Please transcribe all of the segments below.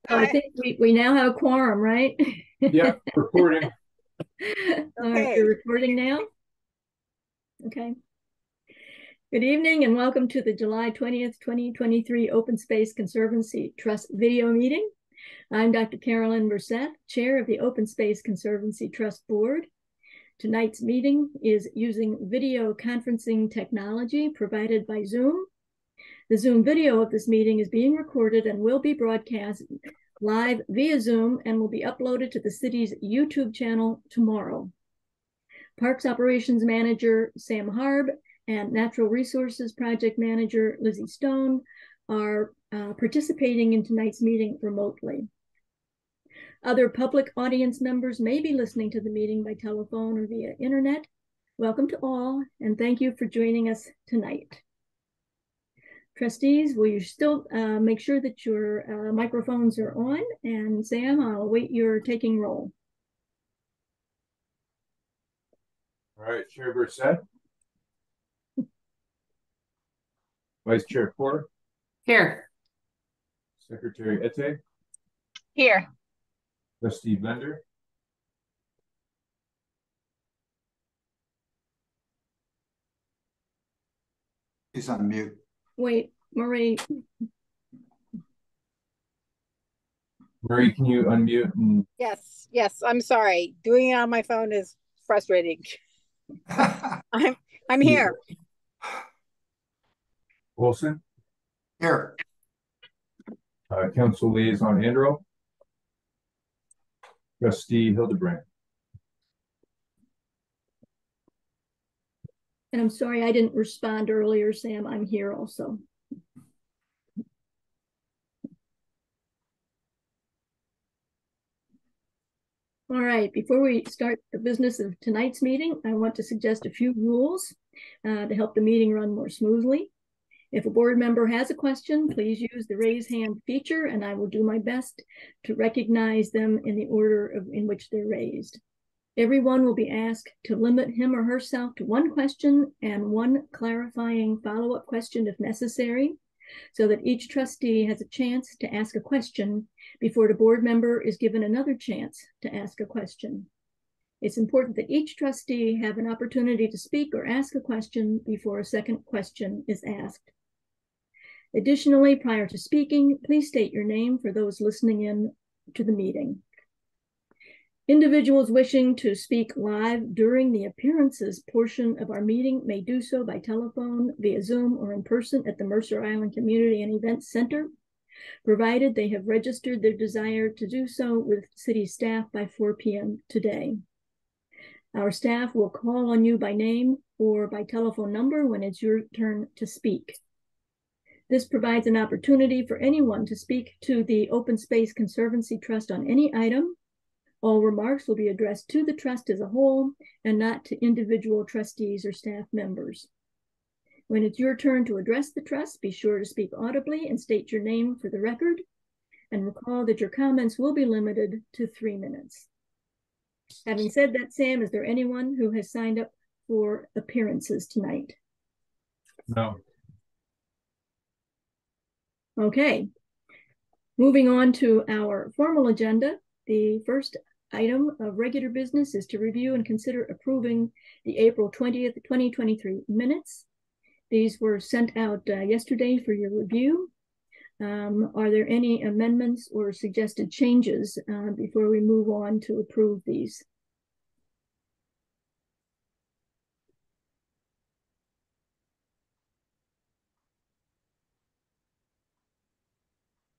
So I Hi. think we now have a quorum, right? Yeah, recording. All right, you're Okay. recording now? Okay. Good evening and welcome to the July 20th, 2023 Open Space Conservancy Trust video meeting. I'm Dr. Carolyn Mercer, Chair of the Open Space Conservancy Trust Board. Tonight's meeting is using video conferencing technology provided by Zoom. The Zoom video of this meeting is being recorded and will be broadcast live via Zoom and will be uploaded to the city's YouTube channel tomorrow. Parks Operations Manager Sam Harb and Natural Resources Project Manager Lizzie Stone are participating in tonight's meeting remotely. Other public audience members may be listening to the meeting by telephone or via internet. Welcome to all, and thank you for joining us tonight. Trustees, will you still make sure that your microphones are on? And Sam, I'll await your taking roll. All right, Chair Brissett. Vice Chair Porter. Here. Secretary Ete. Here. Trustee Blender. He's on mute. Wait, Marie. Marie, can you unmute? And... Yes. I'm sorry. Doing it on my phone is frustrating. I'm here. Wilson. Here. Council Liaison Andro. Trustee Hildebrand. And I'm sorry I didn't respond earlier, Sam. I'm here also. All right, before we start the business of tonight's meeting, I want to suggest a few rules to help the meeting run more smoothly. If a board member has a question, please use the raise hand feature and I will do my best to recognize them in the order in which they're raised. Everyone will be asked to limit him or herself to one question and one clarifying follow-up question if necessary, so that each trustee has a chance to ask a question before the board member is given another chance to ask a question. It's important that each trustee have an opportunity to speak or ask a question before a second question is asked. Additionally, prior to speaking, please state your name for those listening in to the meeting. Individuals wishing to speak live during the appearances portion of our meeting may do so by telephone, via Zoom, or in person at the Mercer Island Community and Events Center, provided they have registered their desire to do so with city staff by 4 p.m. today. Our staff will call on you by name or by telephone number when it's your turn to speak. This provides an opportunity for anyone to speak to the Open Space Conservancy Trust on any item. All remarks will be addressed to the trust as a whole and not to individual trustees or staff members. When it's your turn to address the trust, be sure to speak audibly and state your name for the record. And recall that your comments will be limited to 3 minutes. Having said that, Sam, is there anyone who has signed up for appearances tonight? No. Okay. Moving on to our formal agenda, the first item of regular business is to review and consider approving the April 20th, 2023 minutes. These were sent out yesterday for your review. Are there any amendments or suggested changes before we move on to approve these?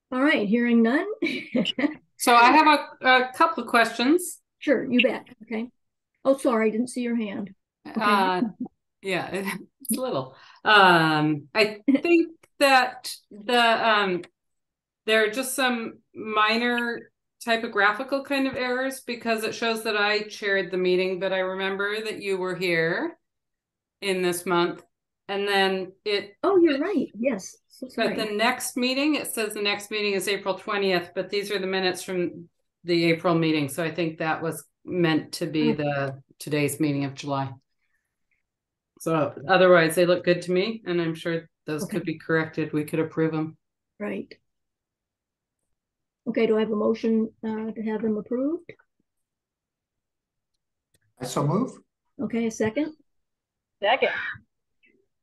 All right, hearing none. So I have a couple of questions. Sure, you bet. Okay. Oh, sorry, I didn't see your hand. Okay. Yeah, it's little. I think that there are just some minor typographical kind of errors because it shows that I chaired the meeting, but I remember that you were here in this month. And then Oh, you're right. Yes. So sorry. But the next meeting, it says the next meeting is April 20th, but these are the minutes from the April meeting. So I think that was meant to be today's meeting of July. So otherwise they look good to me, and I'm sure those could be corrected. We could approve them. Right. Okay, do I have a motion to have them approved? I so move. Okay, a second. Second.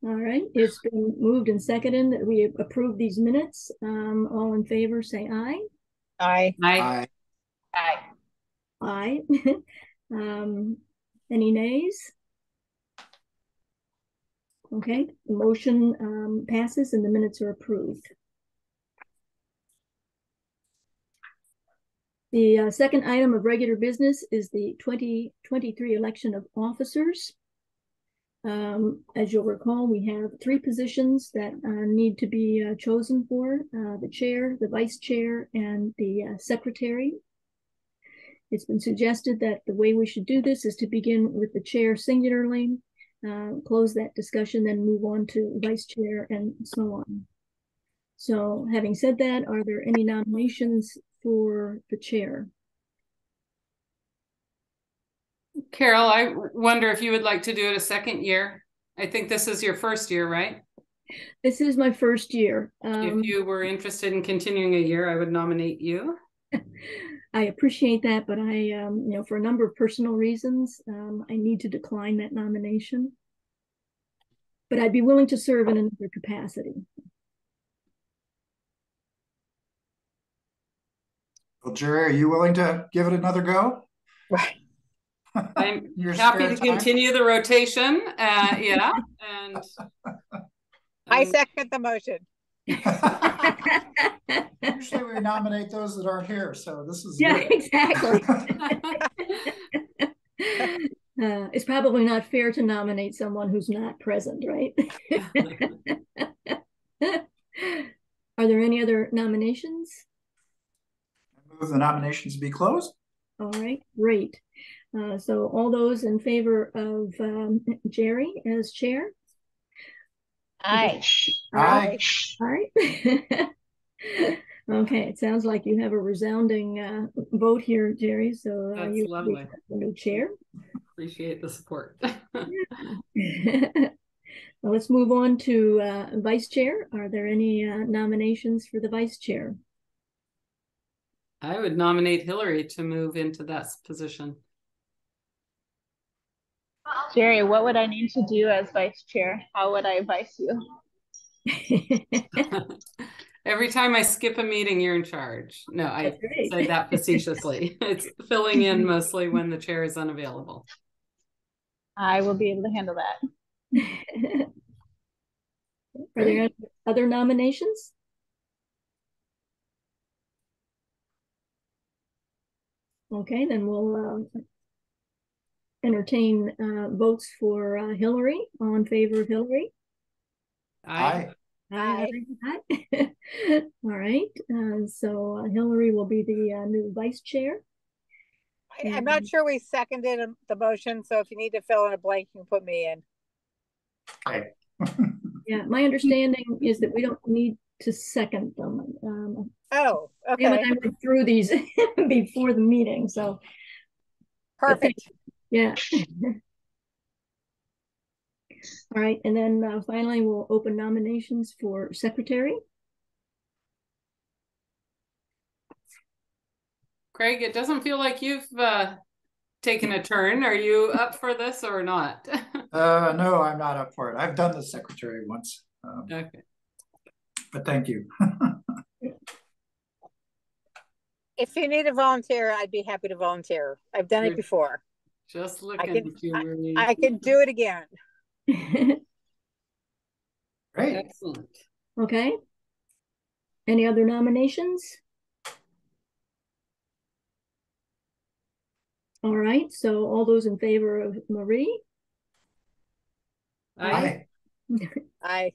All right, it's been moved and seconded that we approve these minutes. All in favor, say aye. Aye. I, Aye. Aye. Any nays? Okay, the motion passes and the minutes are approved. The second item of regular business is the 2023 election of officers. As you'll recall, we have 3 positions that need to be chosen for, the chair, the vice chair, and the secretary. It's been suggested that the way we should do this is to begin with the chair singularly, close that discussion, then move on to vice chair and so on. So having said that, are there any nominations for the chair? Carol, I wonder if you would like to do it a second year. I think this is your first year, right? This is my first year. If you were interested in continuing a year, I would nominate you. I appreciate that, but for a number of personal reasons, I need to decline that nomination. But I'd be willing to serve in another capacity. Well, Jerry, are you willing to give it another go? Right. I'm Your happy spare to time? continue the rotation. Yeah, and I second the motion. Usually we nominate those that aren't here, so this is Yeah, good. exactly. It's probably not fair to nominate someone who's not present, right? Are there any other nominations? Move the nominations be closed. All right, great. So all those in favor of Jerry as chair? Aye. Aye. All right. Okay, it sounds like you have a resounding vote here, Jerry. So That's you lovely. the new chair. Appreciate the support. Well, let's move on to vice chair. Are there any nominations for the vice chair? I would nominate Hillary to move into that position. Jerry, what would I need to do as vice chair? How would I vice you? Every time I skip a meeting, you're in charge. No, I say that facetiously. It's filling in mostly when the chair is unavailable. I will be able to handle that. Are there any other nominations? Okay, then we'll entertain votes for Hillary. All in favor of Hillary? Aye. Aye. All right. So Hillary will be the new vice chair. I'm not sure we seconded the motion, so if you need to fill in a blank, you can put me in. Okay. Yeah, my understanding is that we don't need to second them. Oh, Pam and okay. I went through these before the meeting, so Perfect. yeah. All right, and then finally we'll open nominations for secretary. Craig, it doesn't feel like you've taken a turn. Are you up for this or not? No, I'm not up for it. I've done the secretary once. Okay. But thank you. If you need a volunteer, I'd be happy to volunteer. I've done it before. Just I looking can, at you, Marie. I can do it again. Great. Excellent. Okay. Any other nominations? All right, so all those in favor of Marie? Aye. Aye.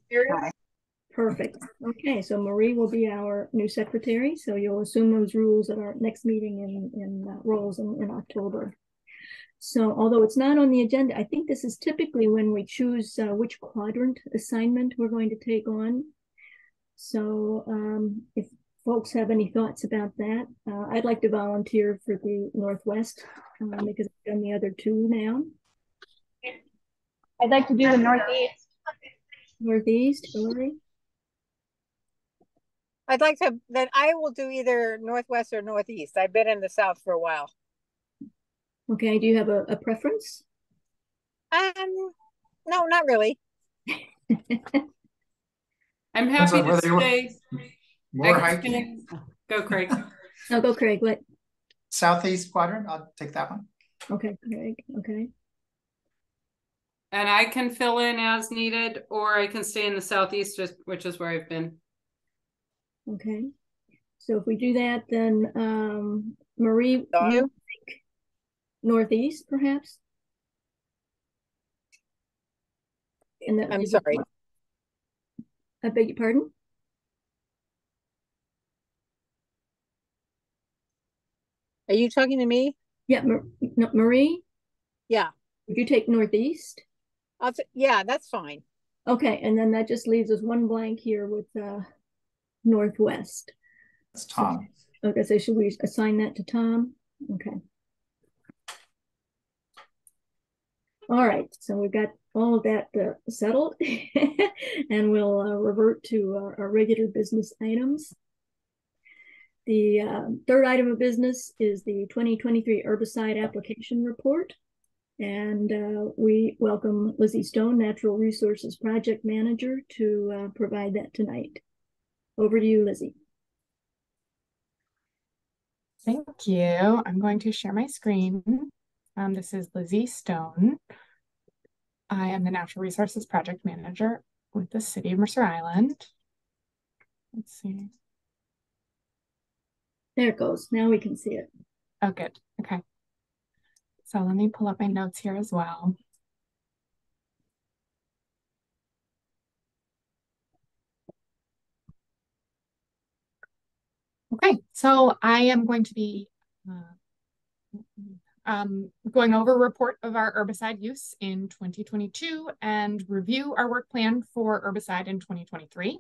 Perfect. Okay, so Marie will be our new secretary. So you'll assume those rules at our next meeting in roles in October. So although it's not on the agenda, I think this is typically when we choose which quadrant assignment we're going to take on. So if folks have any thoughts about that, I'd like to volunteer for the Northwest because I've done the other two now. I'd like to do the Northeast. Northeast, Hillary? I'd like to, then I will do either northwest or northeast. I've been in the south for a while. Okay, do you have a preference? No, not really. I'm Depends happy on to whether you stay. more I can hiking. stay- Go, Craig. No, go Craig. What? Southeast quadrant, I'll take that one. Okay, Craig. Okay. And I can fill in as needed, or I can stay in the southeast, which is where I've been. Okay. So if we do that, then Marie, So you think northeast, perhaps? And that I'm sorry. I beg your pardon? Are you talking to me? Yeah, no, Marie, Yeah. would you take northeast? Yeah, that's fine. Okay, and then that just leaves us one blank here with northwest. That's Tom. Okay, so should we assign that to Tom? Okay. All right, so we've got all of that settled, and we'll revert to our regular business items. The third item of business is the 2023 herbicide application report. And we welcome Lizzie Stone, Natural Resources Project Manager, to provide that tonight. Over to you, Lizzie. Thank you. I'm going to share my screen. This is Lizzie Stone. I am the Natural Resources Project Manager with the City of Mercer Island. Let's see. There it goes. Now we can see it. Oh, good. Okay. So let me pull up my notes here as well. Okay, so I am going to be going over a report of our herbicide use in 2022 and review our work plan for herbicide in 2023.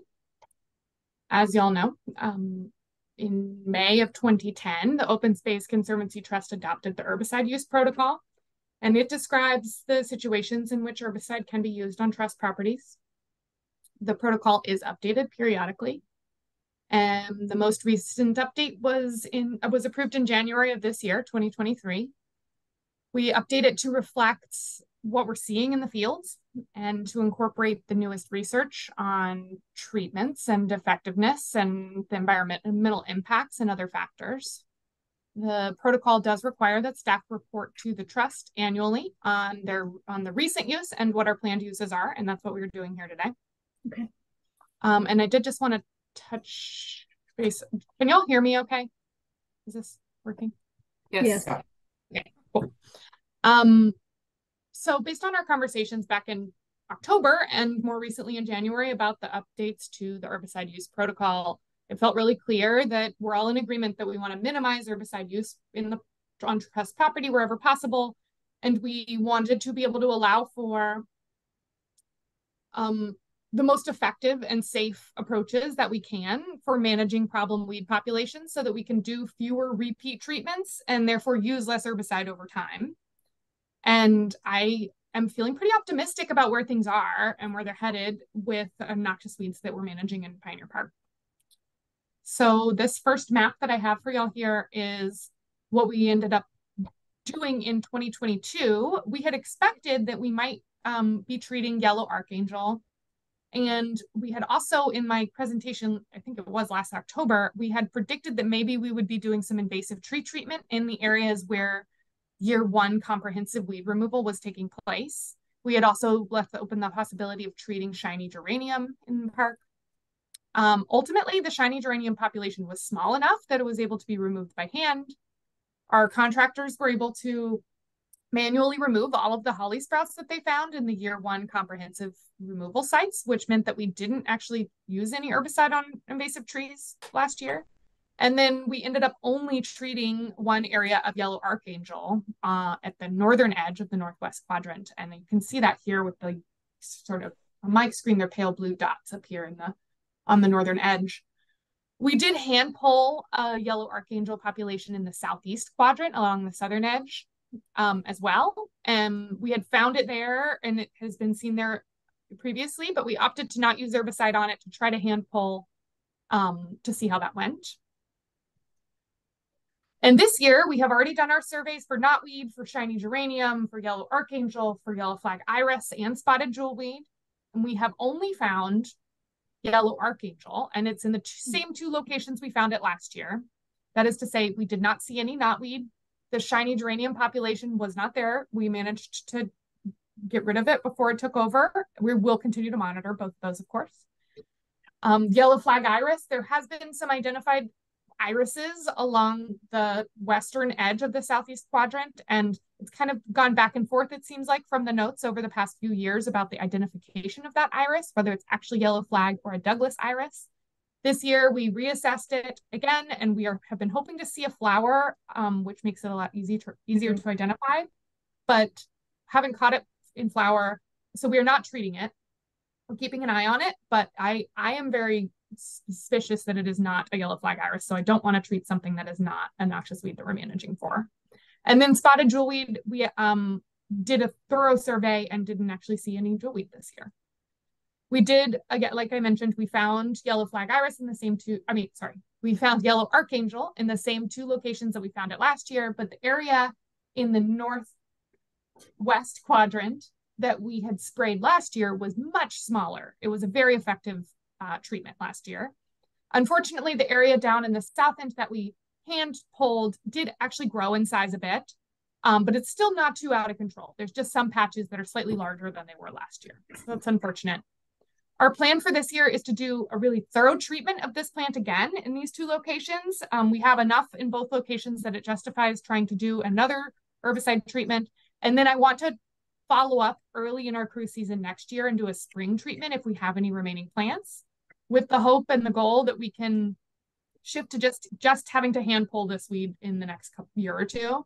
As y'all know, in May of 2010, the Open Space Conservancy Trust adopted the herbicide use protocol, and it describes the situations in which herbicide can be used on trust properties. The protocol is updated periodically, and the most recent update was approved in January of this year, 2023. We update it to reflect what we're seeing in the fields and to incorporate the newest research on treatments and effectiveness and the environmental impacts and other factors. The protocol does require that staff report to the trust annually on the recent use and what our planned uses are, and that's what we're doing here today. Okay. And I did just want to touch base. Can y'all hear me okay? Is this working? Yes. Yes. Okay, cool. So based on our conversations back in October and more recently in January about the updates to the herbicide use protocol, it felt really clear that we're all in agreement that we want to minimize herbicide use on trust property wherever possible. And we wanted to be able to allow for the most effective and safe approaches that we can for managing problem weed populations so that we can do fewer repeat treatments and therefore use less herbicide over time. And I am feeling pretty optimistic about where things are and where they're headed with the noxious weeds that we're managing in Pioneer Park. So this first map that I have for y'all here is what we ended up doing in 2022. We had expected that we might be treating yellow archangel. And we had also, in my presentation, I think it was last October, we had predicted that maybe we would be doing some invasive tree treatment in the areas where year one comprehensive weed removal was taking place. We had also left open the possibility of treating shiny geranium in the park. Ultimately, the shiny geranium population was small enough that it was able to be removed by hand. Our contractors were able to manually remove all of the holly sprouts that they found in the year one comprehensive removal sites, which meant that we didn't actually use any herbicide on invasive trees last year. And then we ended up only treating one area of yellow archangel at the northern edge of the northwest quadrant. And you can see that here with the sort of, on my screen, they're pale blue dots up here on the northern edge. We did hand pull a yellow archangel population in the southeast quadrant along the southern edge as well. And we had found it there and it has been seen there previously, but we opted to not use herbicide on it to try to hand pull to see how that went. And this year, we have already done our surveys for knotweed, for shiny geranium, for yellow archangel, for yellow flag iris, and spotted jewelweed. And we have only found yellow archangel, and it's in the same 2 locations we found it last year. That is to say, we did not see any knotweed. The shiny geranium population was not there. We managed to get rid of it before it took over. We will continue to monitor both of those, of course. Yellow flag iris, there has been some identified irises along the western edge of the southeast quadrant, and it's kind of gone back and forth, it seems like, from the notes over the past few years about the identification of that iris, whether it's actually yellow flag or a Douglas iris. This year, we reassessed it again, and we have been hoping to see a flower, which makes it a lot easier to identify, but haven't caught it in flower, so we are not treating it. We're keeping an eye on it, but I am very suspicious that it is not a yellow flag iris, so I don't want to treat something that is not a noxious weed that we're managing for. And then spotted jewelweed, we did a thorough survey and didn't actually see any jewelweed this year. We did, again, like I mentioned, we found yellow flag iris in the same we found yellow archangel in the same 2 locations that we found it last year, but the area in the northwest quadrant that we had sprayed last year was much smaller. It was a very effective treatment last year. Unfortunately, the area down in the south end that we hand pulled did actually grow in size a bit, but it's still not too out of control. There's just some patches that are slightly larger than they were last year. So that's unfortunate. Our plan for this year is to do a really thorough treatment of this plant again in these 2 locations. We have enough in both locations that it justifies trying to do another herbicide treatment. And then I want to follow up early in our cruise season next year and do a spring treatment if we have any remaining plants, with the hope and the goal that we can shift to just having to hand pull this weed in the next year or 2.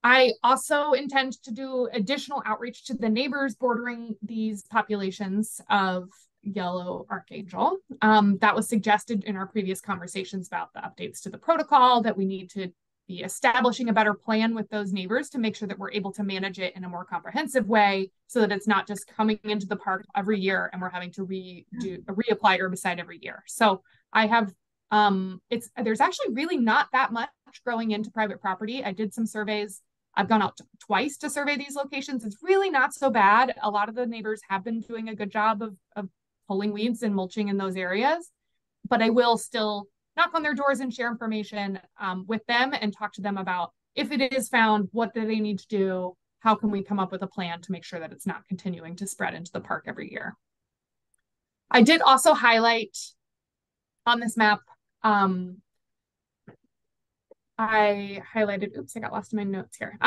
I also intend to do additional outreach to the neighbors bordering these populations of yellow archangel. That was suggested in our previous conversations about the updates to the protocol, that we need to be establishing a better plan with those neighbors to make sure that we're able to manage it in a more comprehensive way, so that it's not just coming into the park every year and we're having to reapply herbicide every year. So I have there's actually really not that much growing into private property. I did some surveys. I've gone out twice to survey these locations. It's really not so bad. A lot of the neighbors have been doing a good job of pulling weeds and mulching in those areas, but I will still knock on their doors and share information with them and talk to them about, if it is found, what do they need to do? How can we come up with a plan to make sure that it's not continuing to spread into the park every year? I did also highlight on this map, I highlighted, oops, I got lost in my notes here.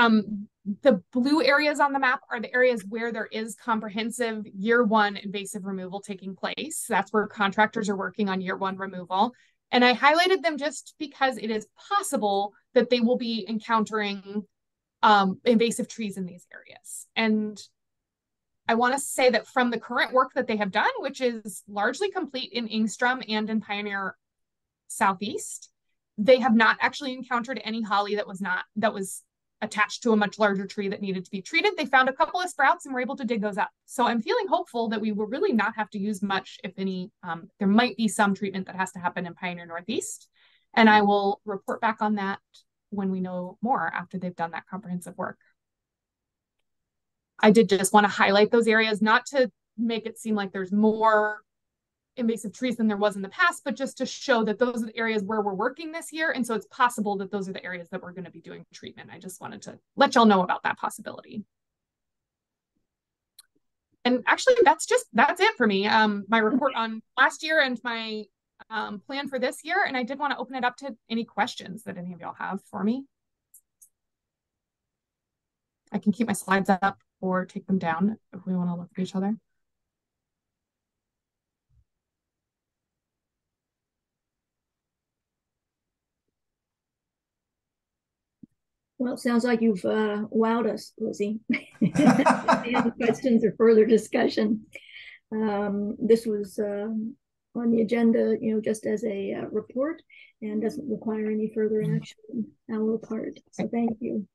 The blue areas on the map are the areas where there is comprehensive year 1 invasive removal taking place. That's where contractors are working on year 1 removal. And I highlighted them just because it is possible that they will be encountering invasive trees in these areas. And I want to say that from the current work that they have done, which is largely complete in Ingstrom and in Pioneer Southeast, they have not actually encountered any holly that was attached to a much larger tree that needed to be treated. They found a couple of sprouts and were able to dig those up. So I'm feeling hopeful that we will really not have to use much, if any. There might be some treatment that has to happen in Pioneer Northeast, and I will report back on that when we know more after they've done that comprehensive work. I did just want to highlight those areas, not to make it seem like there's more invasive trees than there was in the past, but just to show that those are the areas where we're working this year. And so it's possible that those are the areas that we're going to be doing treatment. I just wanted to let y'all know about that possibility. And actually, that's it for me. My report on last year and my plan for this year. And I did want to open it up to any questions that any of y'all have for me. I can keep my slides up or take them down if we want to look at each other. Well, it sounds like you've wowed us, Lizzie. Any questions or further discussion? This was on the agenda, just as a report, and doesn't require any further action on our part. So thank you.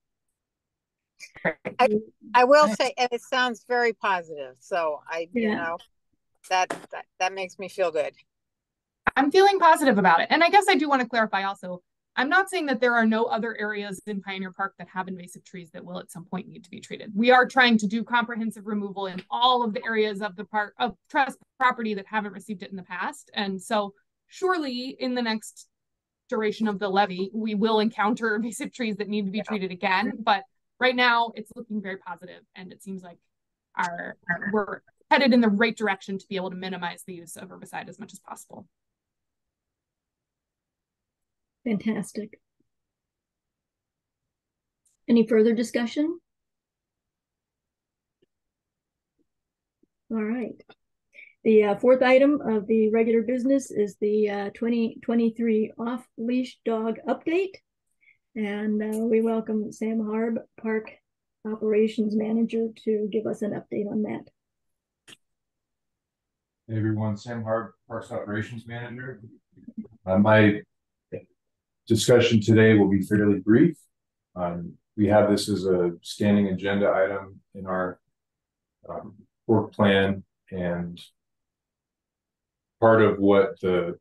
I will say, and it sounds very positive. So that makes me feel good. I'm feeling positive about it. And I guess I do want to clarify also, I'm not saying that there are no other areas in Pioneer Park that have invasive trees that will at some point need to be treated. We are trying to do comprehensive removal in all of the areas of the park of trust property that haven't received it in the past. And so surely in the next duration of the levy, we will encounter invasive trees that need to be treated again. But right now it's looking very positive, and it seems like we're headed in the right direction to be able to minimize the use of herbicide as much as possible. Fantastic. Any further discussion? All right. The fourth item of the regular business is the 2023 off-leash dog update. And we welcome Sam Harb, Park Operations Manager, to give us an update on that. Hey everyone, Sam Harb, Parks Operations Manager. My discussion today will be fairly brief. We have this as a standing agenda item in our work plan, and part of what the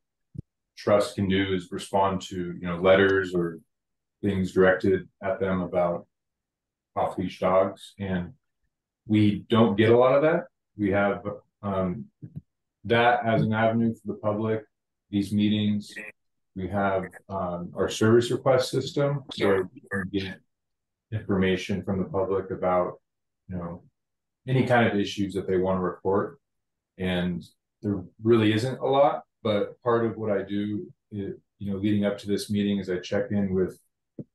trust can do is respond to letters or things directed at them about off-leash dogs, and we don't get a lot of that. We have that as an avenue for the public, these meetings. We have our service request system, where we can get information from the public about any kind of issues that they want to report. And there really isn't a lot, but part of what I do is, leading up to this meeting, is I check in with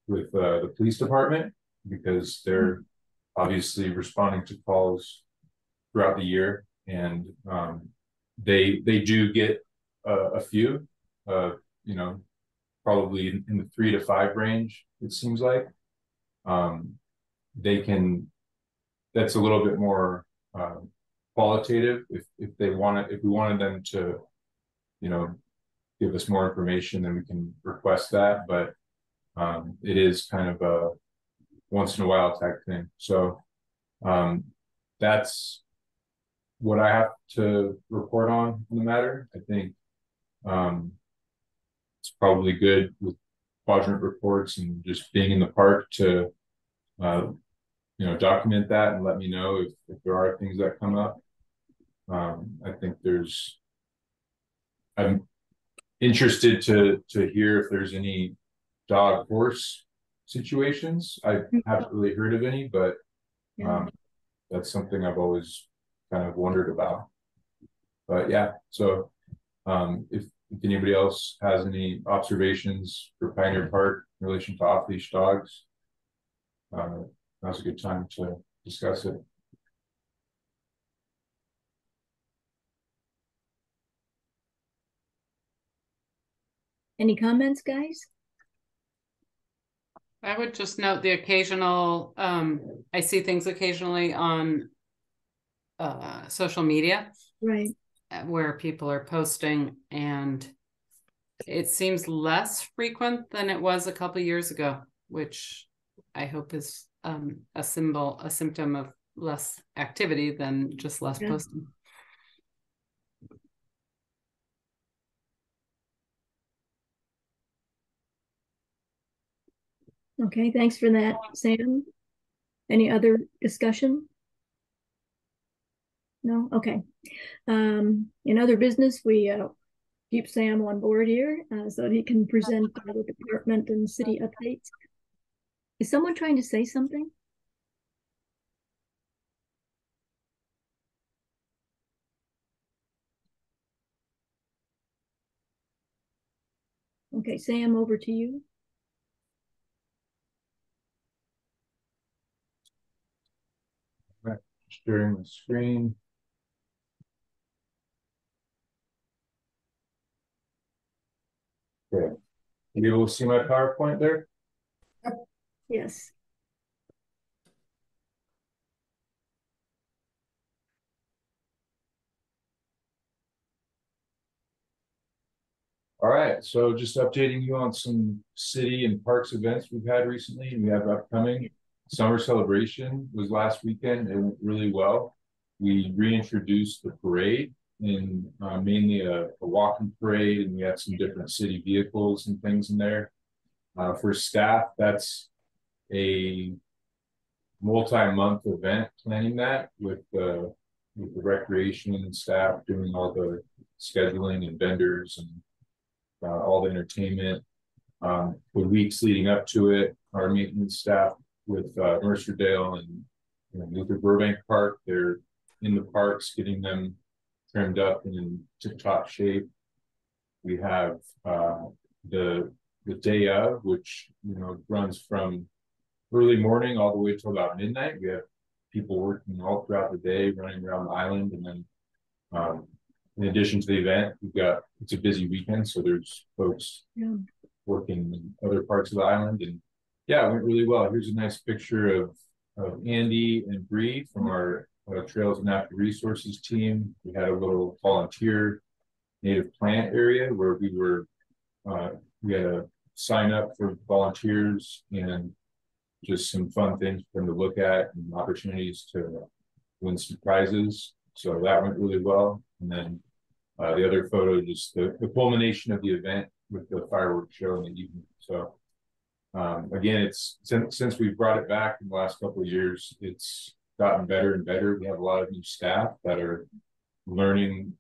the police department, because they're obviously responding to calls throughout the year, and they do get a few, probably in the 3 to 5 range, it seems like. That's a little bit more qualitative. If we wanted them to give us more information, then we can request that, but it is kind of a once in a while type thing. So that's what I have to report on the matter. I think it's probably good with quadrant reports and just being in the park to document that and let me know if there are things that come up. I think I'm interested to hear if there's any dog horse situations. I haven't really heard of any, but that's something I've always kind of wondered about. But yeah, so if anybody else has any observations for Pioneer Park in relation to off-leash dogs, now's a good time to discuss it. Any comments, guys? I would just note the occasional, I see things occasionally on social media, right, where people are posting, and it seems less frequent than it was a couple of years ago, which I hope is a symptom of less activity than just less posting. Okay, thanks for that, Sam. Any other discussion? No? Okay. In other business, we keep Sam on board here so that he can present the department and city updates. Is someone trying to say something? Okay, Sam, over to you. Right, sharing the screen. Okay, you able to see my PowerPoint there? Yes. All right, so just updating you on some city and parks events we've had recently, and we have upcoming. Summer Celebration was last weekend. It went really well. We reintroduced the parade in mainly a walking parade, and we had some different city vehicles and things in there. For staff, that's a multi-month event, planning that with the recreation and staff doing all the scheduling and vendors and all the entertainment. The weeks leading up to it, our maintenance staff with Mercer and Luther Burbank Park, they're in the parks getting them trimmed up and in tip-top shape. We have the day of, which runs from early morning all the way till about midnight. We have people working all throughout the day, running around the island, and then in addition to the event, it's a busy weekend, so there's folks working in other parts of the island, and yeah, it went really well. Here's a nice picture of Andy and Bree from our Trails and Natural Resources team. We had a little volunteer native plant area where we had a sign up for volunteers and just some fun things for them to look at and opportunities to win some prizes. So that went really well. And then the other photo, just the culmination of the event with the fireworks show in the evening. So again, it's since we've brought it back in the last couple of years, it's gotten better and better. We have a lot of new staff that are learning,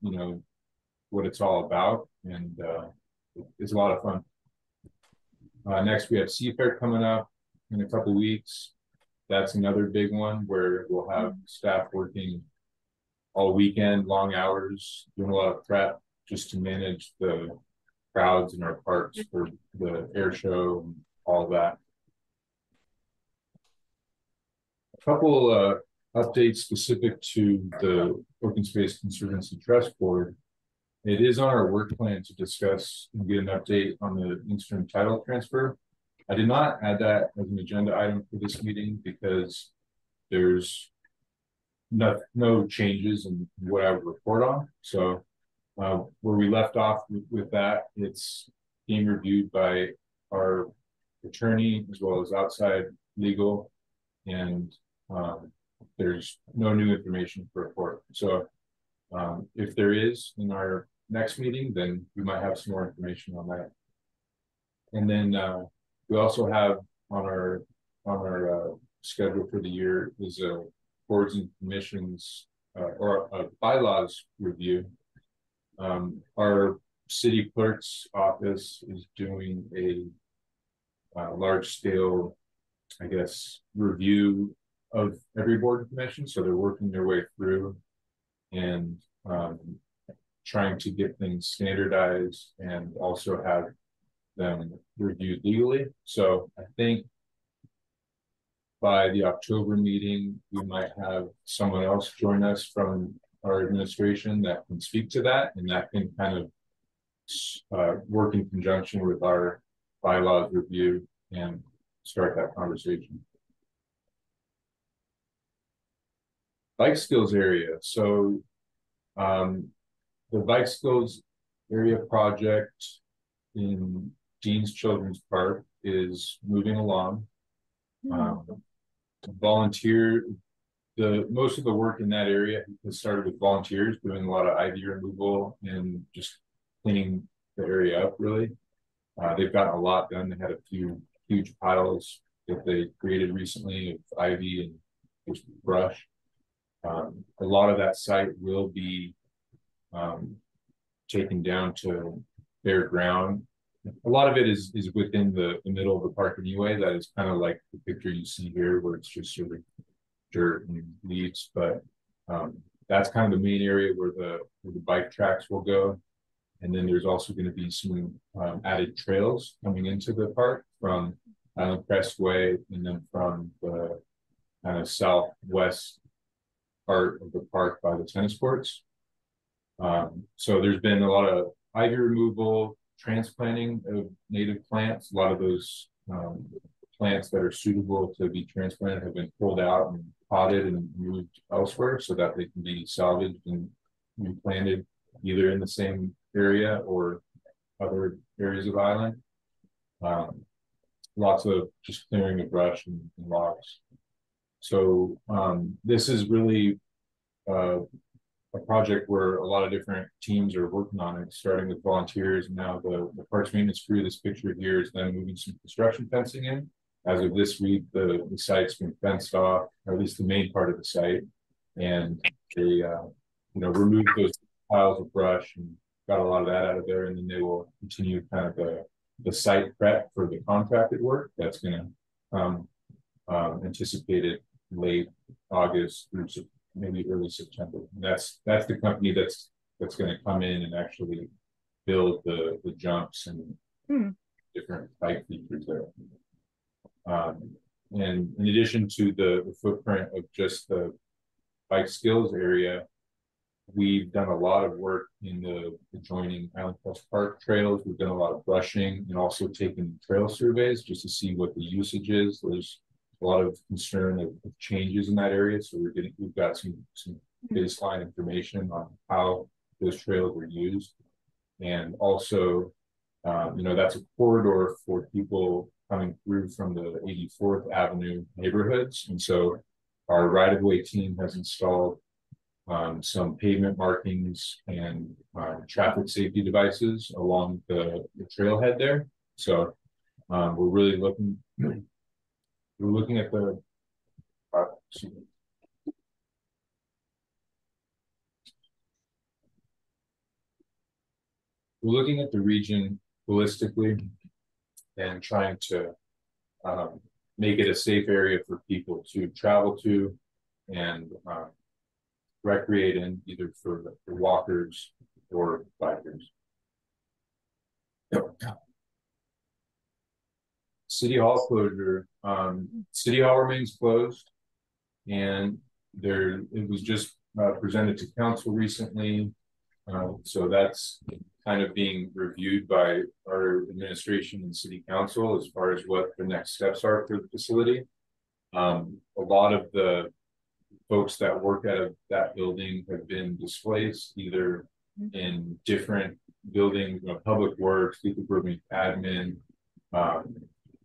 what it's all about, and it's a lot of fun. Next, we have Seafair coming up in a couple of weeks. That's another big one where we'll have staff working all weekend, long hours, doing a lot of prep just to manage the crowds in our parks for the air show and all of that. A couple updates specific to the Open Space Conservancy Trust Board. It is on our work plan to discuss and get an update on the interim title transfer. I did not add that as an agenda item for this meeting because there's no changes in what I would report on. So where we left off with that, it's being reviewed by our attorney as well as outside legal, and there's no new information to report. So if there is in our next meeting, then we might have some more information on that. And then we also have on our schedule for the year is a boards and commissions or a bylaws review. Our city clerk's office is doing a large scale, I guess, review of every board and commission. So they're working their way through and trying to get things standardized and also have them reviewed legally. So I think by the October meeting, we might have someone else join us from our administration that can speak to that, and that can kind of work in conjunction with our bylaws review and start that conversation. Bike skills area. So the bike skills area project in Dean's Children's Park is moving along. Most of the work in that area has started with volunteers doing a lot of ivy removal and just cleaning the area up, really. They've gotten a lot done. They had a few huge piles that they created recently of ivy and just brush. A lot of that site will be taken down to bare ground. A lot of it is within the middle of the park anyway. That is kind of like the picture you see here, where it's just sort of dirt and leaves. But that's kind of the main area where the bike tracks will go. And then there's also going to be some added trails coming into the park from Island Crest Way, and then from the kind of southwest part of the park by the tennis courts. So there's been a lot of ivy removal, transplanting of native plants. A lot of those plants that are suitable to be transplanted have been pulled out and potted and moved elsewhere so that they can be salvaged and replanted either in the same area or other areas of the island. Lots of just clearing of brush and logs. So this is really a project where a lot of different teams are working on it, starting with volunteers. And now the parks maintenance crew, this picture here, is then moving some construction fencing in. As of this week, the site's been fenced off, or at least the main part of the site, and they removed those piles of brush and got a lot of that out of there. And then they will continue kind of the site prep for the contracted work that's going to come anticipated late August through maybe early September. And that's the company that's going to come in and actually build the jumps and different bike features there. And in addition to the footprint of just the bike skills area, we've done a lot of work in the adjoining Island Crest Park trails. We've done a lot of brushing and also taken trail surveys just to see what the usage is. There's a lot of concern of changes in that area, so we've got some baseline information on how those trails were used, and also that's a corridor for people coming through from the 84th Avenue neighborhoods, and so our right-of-way team has installed some pavement markings and traffic safety devices along the trailhead there. So we're really looking. We're looking at the region holistically and trying to make it a safe area for people to travel to and recreate in, either for walkers or bikers. City Hall closure. City Hall remains closed, and it was just presented to council recently. So that's kind of being reviewed by our administration and city council as far as what the next steps are for the facility. A lot of the folks that work out of that building have been displaced, either in different buildings, public works, legal improvement, admin,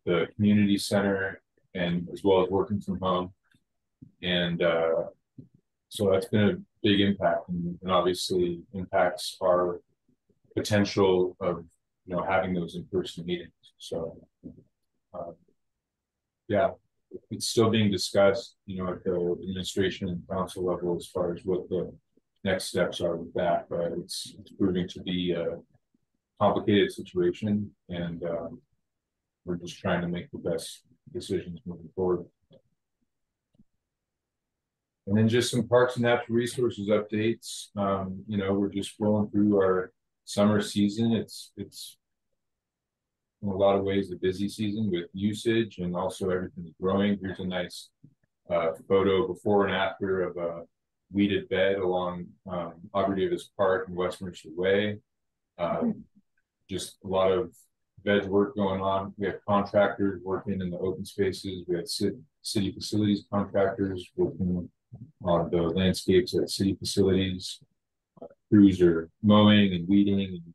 the community center, and as well as working from home. And so that's been a big impact, and obviously impacts our potential of having those in-person meetings. So yeah, it's still being discussed at the administration and council level as far as what the next steps are with that, but it's proving to be a complicated situation, and we're just trying to make the best decisions moving forward. And then just some parks and natural resources updates. We're just rolling through our summer season. It's in a lot of ways a busy season with usage, and also everything's growing. Here's a nice photo before and after of a weeded bed along Aubrey Davis Park and West Mercer Way. Just a lot of veg work going on. We have contractors working in the open spaces. We have city facilities contractors working on the landscapes at city facilities. Crews are mowing and weeding and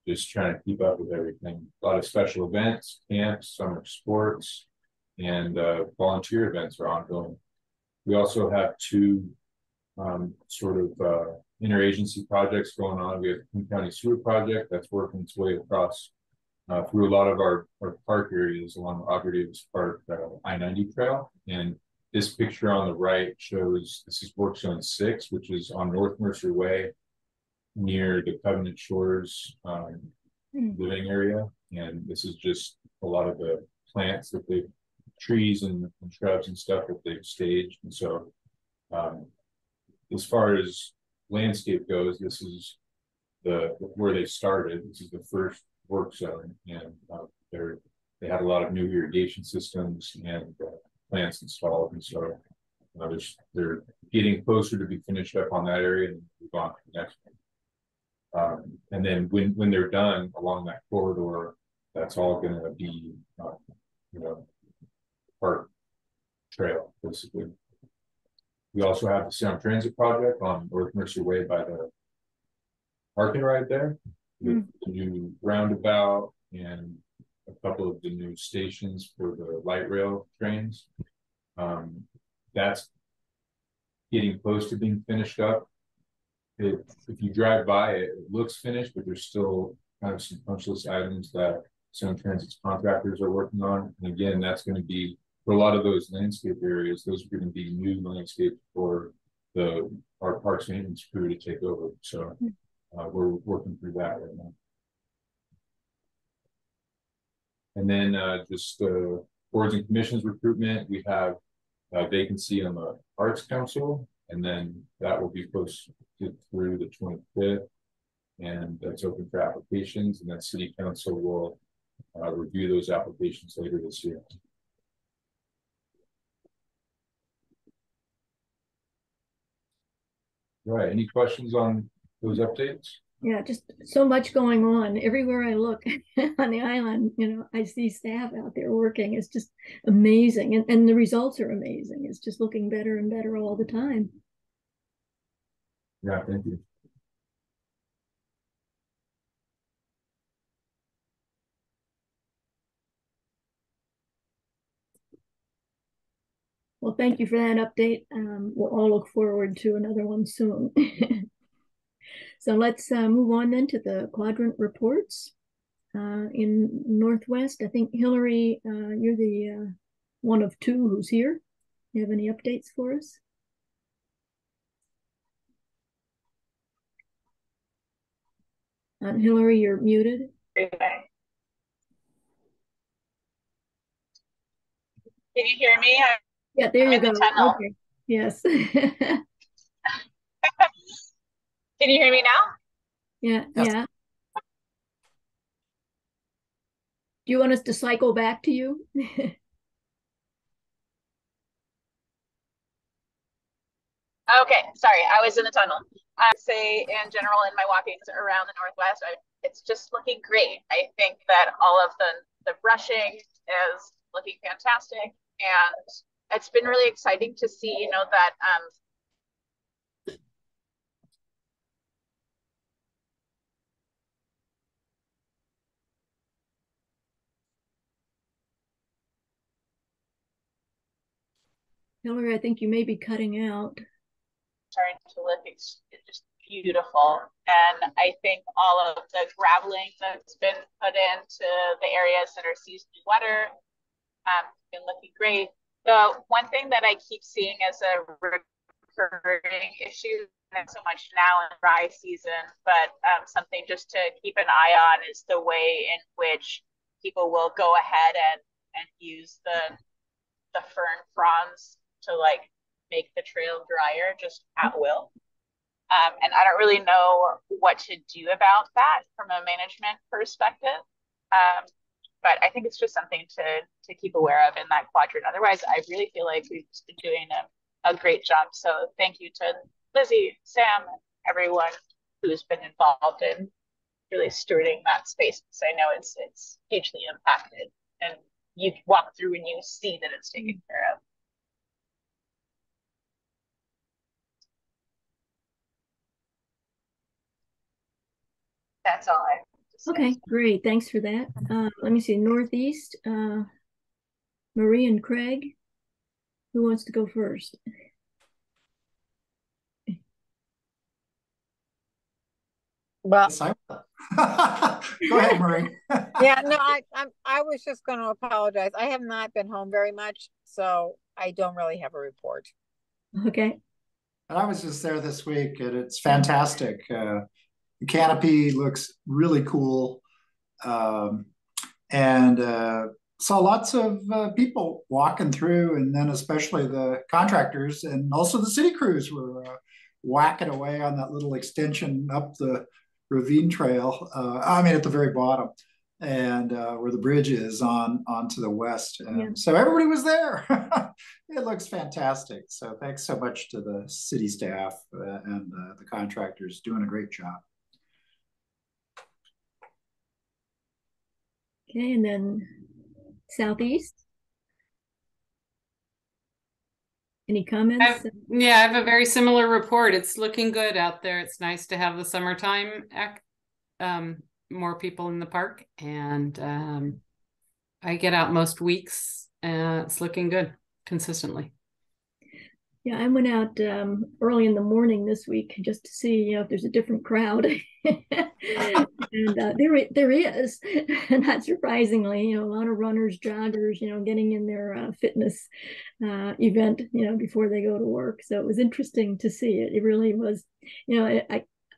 just trying to keep up with everything. A lot of special events, camps, summer sports, and volunteer events are ongoing. We also have two interagency projects going on. We have the King County Sewer Project that's working its way across through a lot of our park areas along the Aubrey Davis Park I-90 trail. And this picture on the right shows, this is work zone 6, which is on North Mercer Way near the Covenant Shores living area. And this is just a lot of the plants that trees and shrubs and stuff that they've staged. And so as far as landscape goes, this is where they started. This is the first work zone, and they had a lot of new irrigation systems and plants installed, and so they're getting closer to be finished up on that area and move on to the next one. And then when they're done along that corridor, that's all going to be park trail basically. We also have the Sound Transit project on North Mercer Way by the park and ride there, with the new roundabout and a couple of the new stations for the light rail trains. That's getting close to being finished up. if you drive by it, it looks finished, but there's still kind of some punch list items that some transit's contractors are working on. And again, that's going to be for a lot of those landscape areas, those are going to be new landscape for our parks maintenance crew to take over. So we're working through that right now. And then just boards and commissions recruitment, we have a vacancy on the Arts Council, and then that will be posted through the 25th, and that's open for applications, and then City Council will review those applications later this year. Right, any questions on those updates? Yeah, just so much going on everywhere I look on the island. I see staff out there working. It's just amazing, and the results are amazing. It's just looking better and better all the time. Yeah, thank you. Well, thank you for that update. We'll all look forward to another one soon. So let's move on then to the quadrant reports. In Northwest, I think Hillary, you're the one of two who's here. You have any updates for us? Hillary, you're muted. Can you hear me? Yeah, there you go. Okay. Yes. Can you hear me now? Yeah, Yes. yeah. Do you want us to cycle back to you? Okay, sorry, I was in the tunnel. I'd say in general, in my walkings around the Northwest, it's just looking great. I think that all of the brushing is looking fantastic, and it's been really exciting to see, that Hillary, I think you may be cutting out. starting to look it's just beautiful. And I think all of the graveling that's been put into the areas that are seasonally wetter been looking great. The one thing that I keep seeing as a recurring issue, not so much now in dry season, but something just to keep an eye on is the way in which people will go ahead and use the fern fronds to make the trail drier just at will. And I don't really know what to do about that from a management perspective. But I think it's just something to keep aware of in that quadrant. Otherwise, I really feel like we've just been doing a great job. So thank you to Lizzie, Sam, everyone who's been involved in really stewarding that space, because I know it's hugely impacted, and you walk through and you see that it's taken care of. That's all I have to say. Okay, great. Thanks for that. Let me see. Northeast, Marie and Craig. Who wants to go first? Well, Go ahead, Marie. yeah, no, I was just going to apologize. I have not been home very much, so I don't really have a report. Okay. I was just there this week, and it's fantastic. The canopy looks really cool, and saw lots of people walking through, and then especially the contractors and also the city crews were whacking away on that little extension up the ravine trail. At the very bottom, and where the bridge is onto the west. So everybody was there. It looks fantastic. So thanks so much to the city staff and the contractors doing a great job. Okay, and then Southeast. Any comments? I have a very similar report. It's looking good out there. It's nice to have the summertime, more people in the park, and I get out most weeks, and it's looking good consistently. Yeah, I went out early in the morning this week just to see, if there's a different crowd. And there is, not surprisingly, a lot of runners, joggers, getting in their fitness event, before they go to work. So it was interesting to see it. It really was,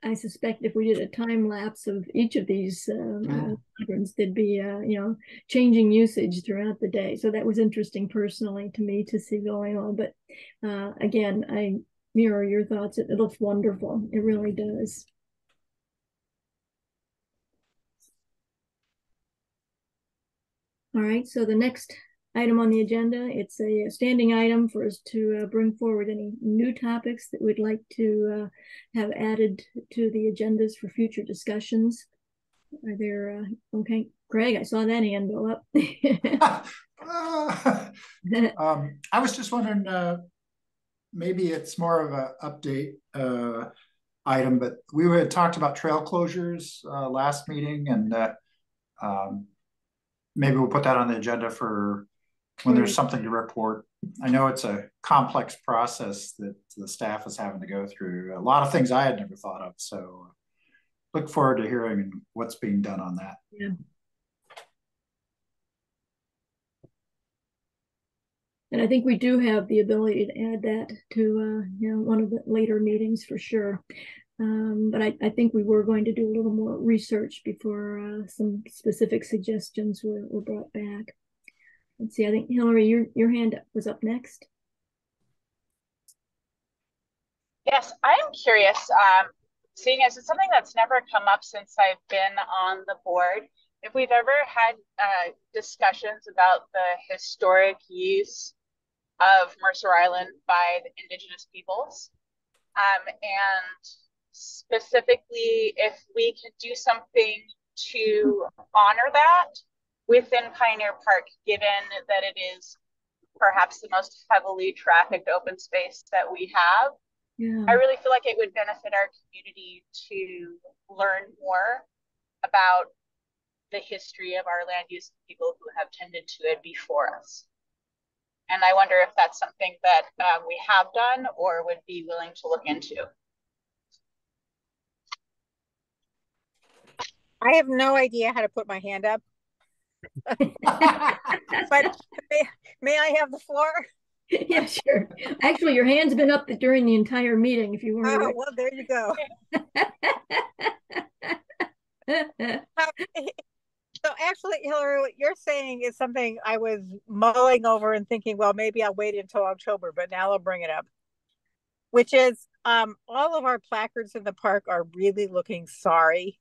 I suspect if we did a time lapse of each of these patterns, there'd be, changing usage throughout the day. So that was interesting personally to me to see going on. But again, I mirror your thoughts. It looks wonderful. It really does. All right, so the next item on the agenda, it's a standing item for us to bring forward any new topics that we'd like to have added to the agendas for future discussions. Are there, okay, Greg, I saw that hand go up. I was just wondering, maybe it's more of an update item, but we had talked about trail closures last meeting, and maybe we'll put that on the agenda for when there's something to report. I know it's a complex process that the staff is having to go through. A lot of things I had never thought of. So look forward to hearing what's being done on that. Yeah. And I think we do have the ability to add that to one of the later meetings for sure. But I think we were going to do a little more research before some specific suggestions were brought back. Let's see, I think Hillary, your hand was up next. Yes, I am curious, seeing as it's something that's never come up since I've been on the board, if we've ever had discussions about the historic use of Mercer Island by the Indigenous peoples, and specifically if we could do something to honor that within Pioneer Park, given that it is perhaps the most heavily trafficked open space that we have. Yeah. I really feel like it would benefit our community to learn more about the history of our land use people who have tended to it before us. And I wonder if that's something that we have done or would be willing to look into. I have no idea how to put my hand up. But may I have the floor? Yeah, sure. Actually, your hand's been up during the entire meeting if you weren't aware. Well, there you go. So actually, Hillary, what you're saying is something I was mulling over and thinking, well, maybe I'll wait until October, but now I'll bring it up. Which is all of our placards in the park are really looking sorry.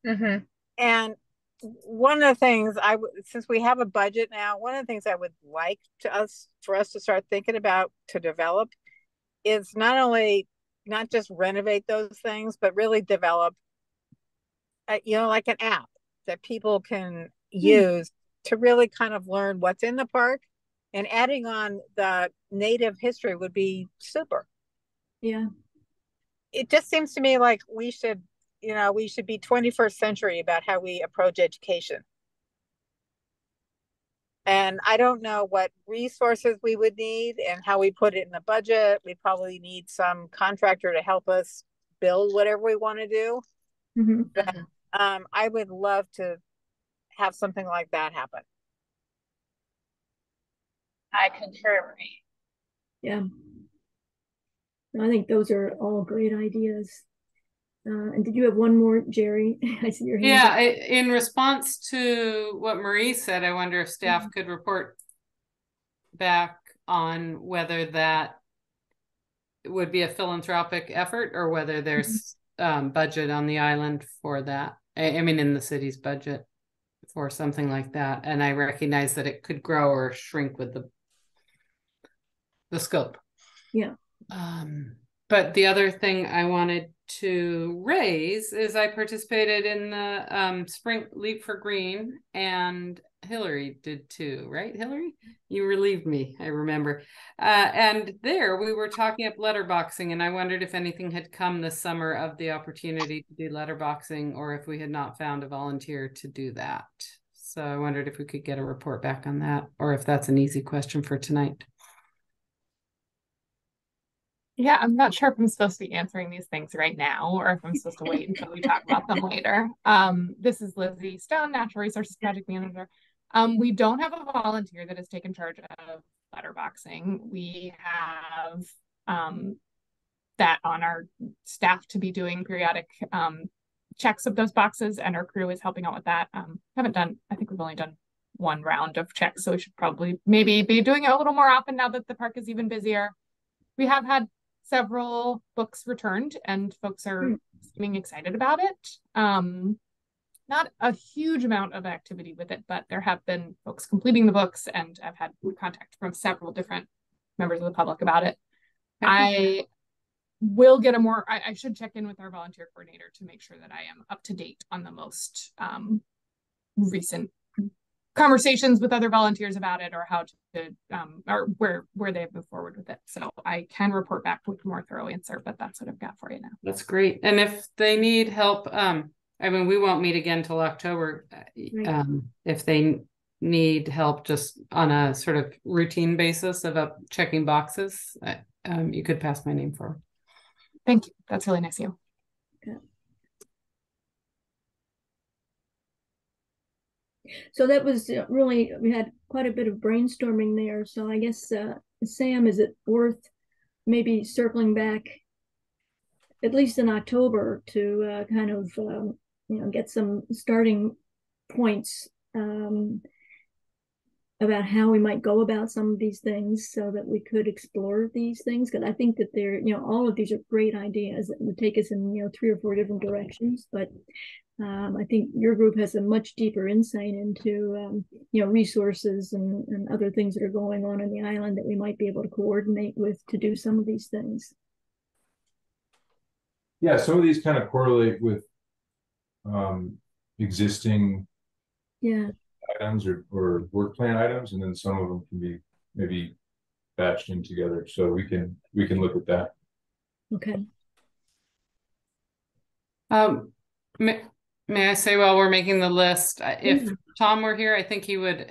Mm-hmm. And one of the things since we have a budget now, one of the things I would like for us to start thinking about to develop is not just renovate those things, but really develop, like an app that people can use to really kind of learn what's in the park, and adding on the native history would be super. Yeah. It just seems to me like we should be 21st century about how we approach education. And I don't know what resources we would need and how we put it in the budget. We probably need some contractor to help us build whatever we want to do. Mm-hmm. But I would love to have something like that happen. I concur, Marie. Yeah. I think those are all great ideas. And did you have one more, Jerry? I see your hand. Yeah, in response to what Marie said, I wonder if staff could report back on whether that would be a philanthropic effort or whether there's budget on the island for that. I mean, in the city's budget for something like that. And I recognize that it could grow or shrink with the scope. Yeah. But the other thing I wanted to raise is I participated in the Spring Leap for Green, and Hillary did too, right, Hillary? You relieved me, I remember. And there we were talking up letterboxing, and I wondered if anything had come this summer of the opportunity to do letterboxing, or if we had not found a volunteer to do that. So I wondered if we could get a report back on that, or if that's an easy question for tonight. Yeah, I'm not sure if I'm supposed to be answering these things right now or if I'm supposed to wait until we talk about them later. This is Lizzie Stone, Natural Resources Project Manager. We don't have a volunteer that has taken charge of letterboxing. We have that on our staff to be doing periodic checks of those boxes, and our crew is helping out with that. I think we've only done one round of checks, so we should probably maybe be doing it a little more often now that the park is even busier. We have had several books returned and folks are seeming excited about it. Not a huge amount of activity with it, but there have been folks completing the books, and I've had contact from several different members of the public about it. I will get I should check in with our volunteer coordinator to make sure that I am up to date on the most recent conversations with other volunteers about it, or how to or where they've moved forward with it. So I can report back with a more thorough answer, but that's what I've got for you now. That's great. And if they need help, I mean, we won't meet again till October. If they need help just on a sort of routine basis of checking boxes, you could pass my name forward. Thank you. That's really nice of you. Okay. So that was really, we had quite a bit of brainstorming there. So I guess, Sam, is it worth maybe circling back at least in October to kind of, get some starting points about how we might go about some of these things so that we could explore these things? Because I think that they're, all of these are great ideas that would take us in, 3 or 4 different directions. But I think your group has a much deeper insight into, resources and other things that are going on in the island that we might be able to coordinate with to do some of these things. Yeah, some of these kind of correlate with existing items or work plan items, and then some of them can be maybe batched in together. So we can look at that. Okay. May I say, while we're making the list, if Tom were here, I think he would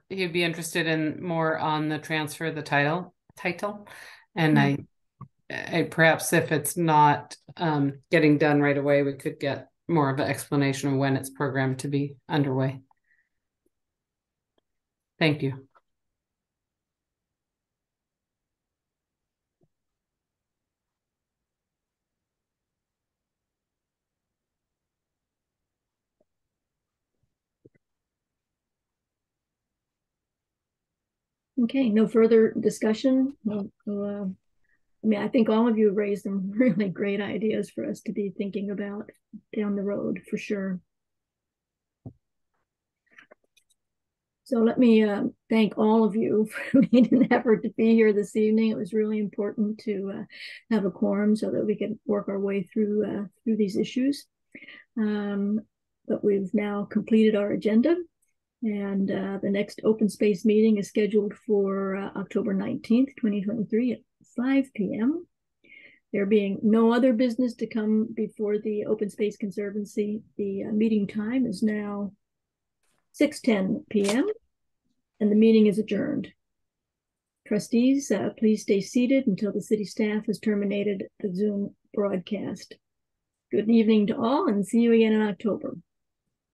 he'd be interested in more on the transfer of the title. And I perhaps if it's not getting done right away, we could get more of an explanation of when it's programmed to be underway. Thank you. Okay, no further discussion. I think all of you have raised some really great ideas for us to be thinking about down the road, for sure. So let me thank all of you for making an effort to be here this evening. It was really important to have a quorum so that we could work our way through these issues. But we've now completed our agenda. And the next open space meeting is scheduled for October 19th, 2023 at 5 p.m. There being no other business to come before the Open Space Conservancy, the meeting time is now 6:10 p.m. and the meeting is adjourned. Trustees, please stay seated until the city staff has terminated the Zoom broadcast. Good evening to all, and see you again in October.